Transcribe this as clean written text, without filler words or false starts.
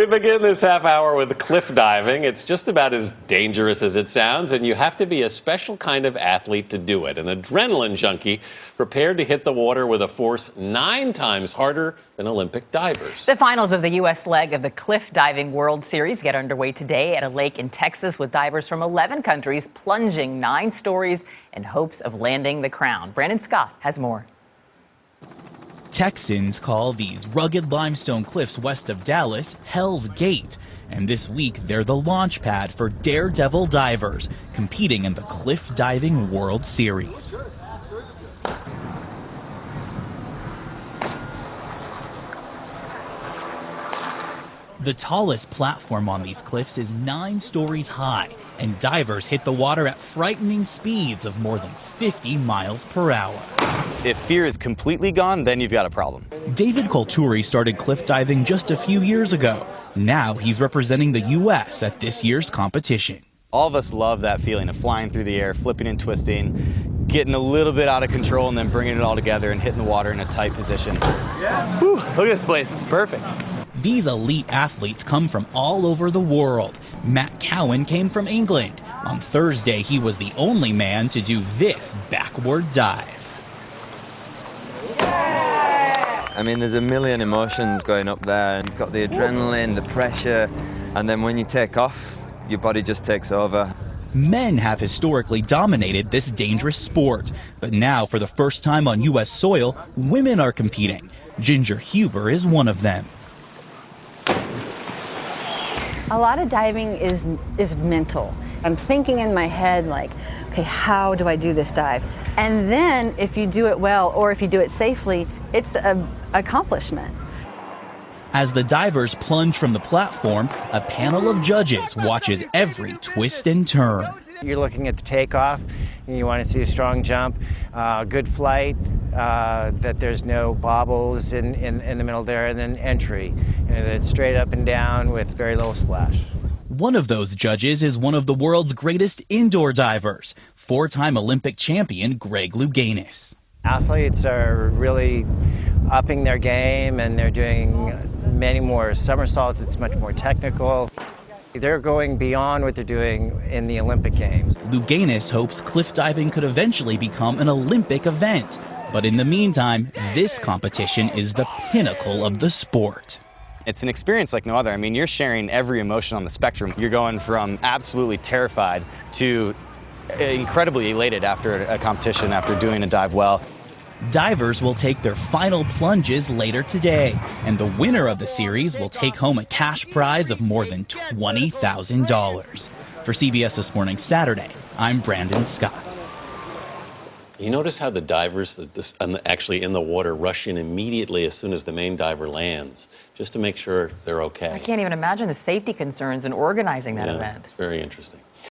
We begin this half hour with cliff diving. It's just about as dangerous as it sounds, and you have to be a special kind of athlete to do it. An adrenaline junkie prepared to hit the water with a force 9 times harder than Olympic divers. The finals of the U.S. leg of the Cliff Diving World Series get underway today at a lake in Texas with divers from 11 countries plunging 9 stories in hopes of landing the crown. Brandon Scott has more. Texans call these rugged limestone cliffs west of Dallas Hell's Gate, and this week they're the launch pad for daredevil divers competing in the Cliff Diving World Series. The tallest platform on these cliffs is 9 stories high, and divers hit the water at frightening speeds of more than 50 miles per hour. If fear is completely gone, then you've got a problem. David Colturi started cliff diving just a few years ago. Now he's representing the U.S. at this year's competition. All of us love that feeling of flying through the air, flipping and twisting, getting a little bit out of control, and then bringing it all together and hitting the water in a tight position. Yeah. Whew, look at this place. It's perfect. These elite athletes come from all over the world. Matt Cowan came from England. On Thursday, he was the only man to do this backward dive. I mean, there's a million emotions going up there. You've got the adrenaline, the pressure, and then when you take off, your body just takes over. Men have historically dominated this dangerous sport, but now, for the first time on U.S. soil, women are competing. Ginger Huber is one of them. A lot of diving is mental. I'm thinking in my head, like, okay, how do I do this dive? And then if you do it well or if you do it safely, it's an accomplishment. As the divers plunge from the platform, a panel of judges watches every twist and turn. You're looking at the takeoff, and you want to see a strong jump, good flight, that there's no bobbles in the middle there, and then entry. And it's straight up and down with very little splash. One of those judges is one of the world's greatest indoor divers, 4-time Olympic champion Greg Louganis. Athletes are really upping their game, and they're doing many more somersaults. It's much more technical. They're going beyond what they're doing in the Olympic Games. Louganis hopes cliff diving could eventually become an Olympic event. But in the meantime, this competition is the pinnacle of the sport. It's an experience like no other. I mean, you're sharing every emotion on the spectrum. You're going from absolutely terrified to incredibly elated after a competition, after doing a dive well. Divers will take their final plunges later today, and the winner of the series will take home a cash prize of more than $20,000. For CBS This Morning Saturday, I'm Brandon Scott. You notice how the divers actually in the water rush in immediately as soon as the main diver lands, just to make sure they're okay. I can't even imagine the safety concerns in organizing that event. It's very interesting.